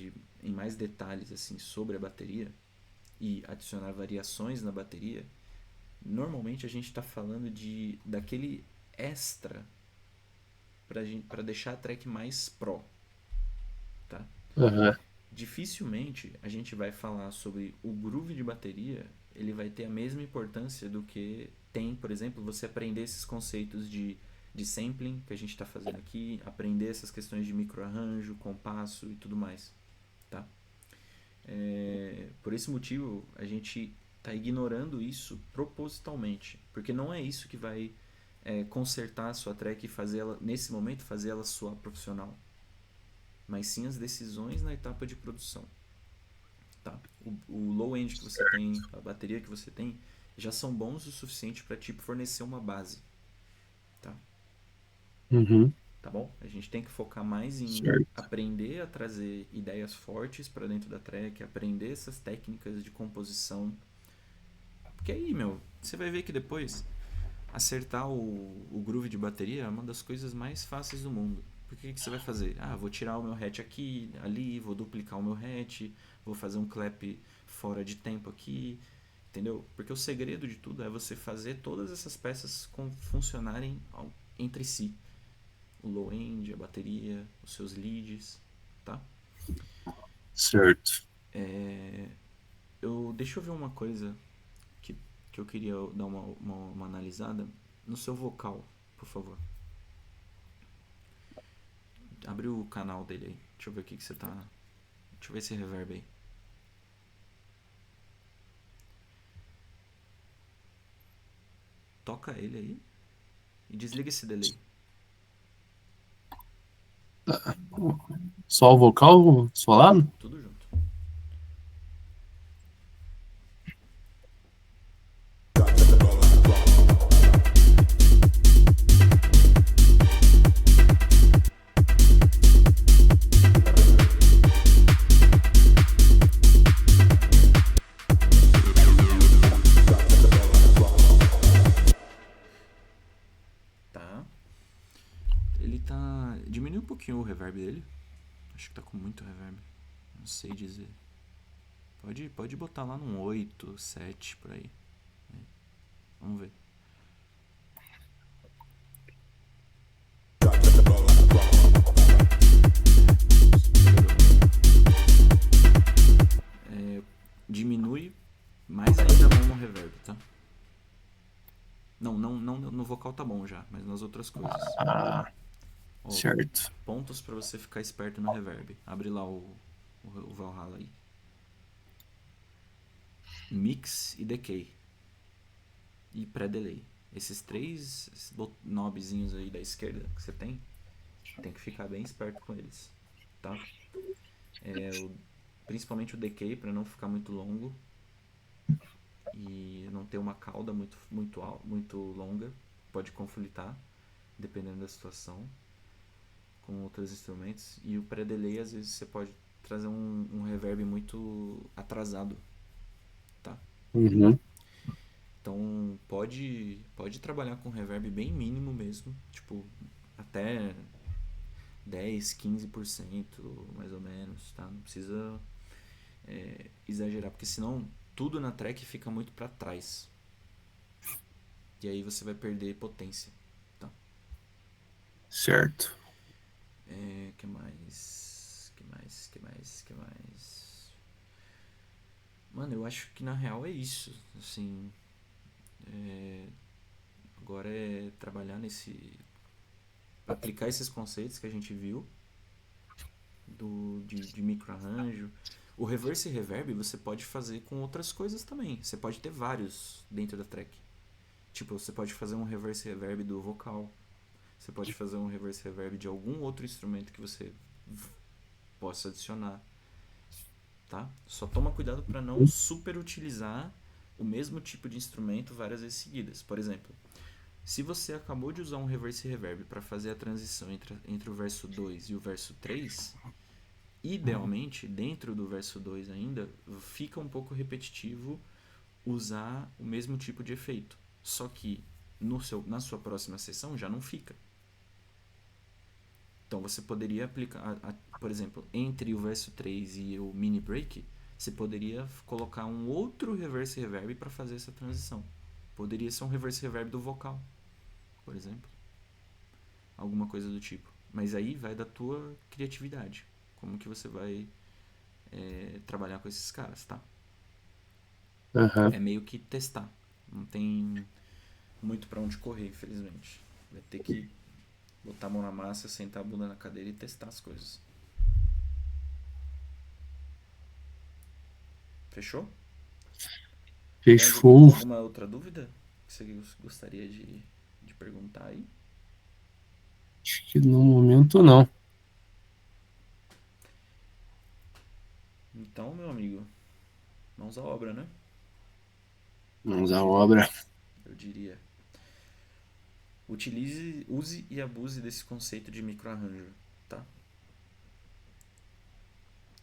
em mais detalhes assim sobre a bateria e adicionar variações na bateria, normalmente a gente está falando daquele extra para deixar a track mais pro, tá? aham, Dificilmente a gente vai falar sobre o groove de bateria, ele vai ter a mesma importância do que tem, por exemplo, você aprender esses conceitos de sampling que a gente está fazendo aqui, aprender essas questões de microarranjo, compasso e tudo mais, tá? Por esse motivo, a gente está ignorando isso propositalmente, porque não é isso que vai consertar a sua track e fazer ela, nesse momento, fazer ela soar profissional. mas sim as decisões na etapa de produção. Tá? O low end que você tem, a bateria que você tem, já são bons o suficiente para tipo fornecer uma base. Tá? Uhum. Tá bom? A gente tem que focar mais em Certo. aprender a trazer ideias fortes para dentro da track, aprender essas técnicas de composição. Porque aí, meu, você vai ver que depois acertar o groove de bateria é uma das coisas mais fáceis do mundo. Porque o que você vai fazer? Ah, vou tirar o meu hat aqui, ali, vou duplicar o meu hat, vou fazer um clap fora de tempo aqui, entendeu? Porque o segredo de tudo é você fazer todas essas peças funcionarem entre si. O low end, a bateria, os seus leads, tá? Certo. Deixa eu ver uma coisa que, que eu queria dar uma analisada no seu vocal, por favor. Abre o canal dele aí. Deixa eu ver o que você tá. Deixa eu ver esse reverb aí. Toca ele aí e desliga esse delay. Só o vocal solado? Tudo junto. Tá. Ele tá. Diminui um pouquinho o reverb dele. Acho que tá com muito reverb. Não sei dizer. Pode botar lá num 8, 7 por aí. Vamos ver. É, diminui mais ainda a mão no reverb, tá? Não, no vocal tá bom já, mas nas outras coisas. Ah, Ó, certo. pontos pra você ficar esperto no reverb. Abre lá o Valhalla aí. Mix e decay. E pré-delay. Esses três knobzinhos aí da esquerda que você tem que ficar bem esperto com eles, tá? Principalmente o decay para não ficar muito longo e não ter uma cauda muito longa, pode conflitar dependendo da situação com outros instrumentos. E o pré-delay às vezes você pode trazer um reverb muito atrasado, tá? Uhum. Então pode trabalhar com reverb bem mínimo mesmo, tipo até 10, 15% mais ou menos, tá? Não precisa exagerar, porque senão tudo na track fica muito para trás. E aí você vai perder potência, tá? Certo. Que mais? Que mais? Que mais? Que mais? Mano, eu acho que na real é isso. Assim, agora é trabalhar aplicar esses conceitos que a gente viu de microarranjo. O reverse reverb você pode fazer com outras coisas também. Você pode ter vários dentro da track. Tipo, você pode fazer um reverse reverb do vocal. Você pode fazer um reverse reverb de algum outro instrumento que você possa adicionar, tá? Só toma cuidado para não super utilizar o mesmo tipo de instrumento várias vezes seguidas. Por exemplo, se você acabou de usar um reverse reverb para fazer a transição entre o verso 2 e o verso 3, idealmente, dentro do verso 2 ainda, fica um pouco repetitivo usar o mesmo tipo de efeito. Só que na sua próxima sessão já não fica. Então você poderia aplicar, por exemplo, entre o verso 3 e o mini break, você poderia colocar um outro reverse reverb para fazer essa transição. Poderia ser um reverse reverb do vocal, por exemplo. Alguma coisa do tipo. Mas aí vai da tua criatividade. Como que você vai trabalhar com esses caras, tá? Uhum. É meio que testar. Não tem muito para onde correr, infelizmente. Vai ter que botar a mão na massa, sentar a bunda na cadeira e testar as coisas. Fechou? Tem Fechou. alguma outra dúvida que você gostaria de perguntar aí? Acho que no momento não. Então, meu amigo, mãos à obra, né? Vamos Eu à diria. obra. Eu diria. Utilize, use e abuse desse conceito de microarranjo, tá?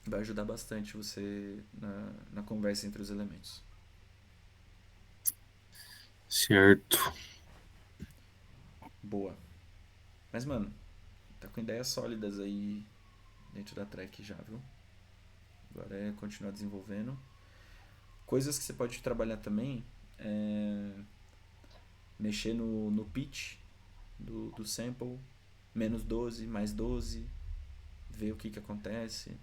Vai ajudar bastante você na conversa entre os elementos. Certo. Boa. Mas, mano, tá com ideias sólidas aí dentro da track já, viu? Agora é continuar desenvolvendo. Coisas que você pode trabalhar também é mexer no pitch do sample, menos 12 mais 12, ver o que acontece,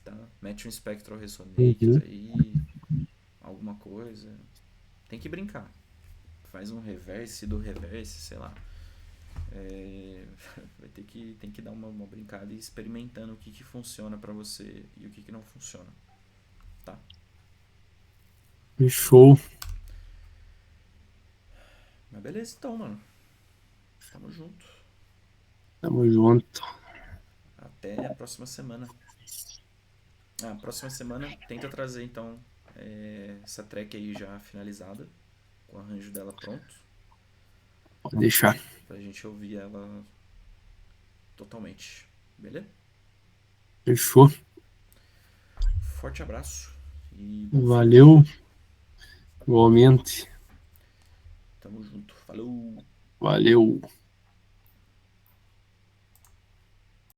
tá? Mete um spectral resonate Uhum. aí, alguma coisa. Tem que brincar. Faz um reverse do reverse, sei lá. É, tem que dar uma brincada e experimentando o que funciona pra você e o que não funciona, tá? Show. Mas beleza então, mano. Tamo junto. Tamo junto. Até a próxima semana. Ah, próxima semana tenta trazer então essa track aí já finalizada, com o arranjo dela pronto, Pode deixar. pra gente ouvir ela totalmente. Beleza? Fechou. Forte abraço e bom feed. Valeu. Igualmente. Tamo junto. Falou! Valeu.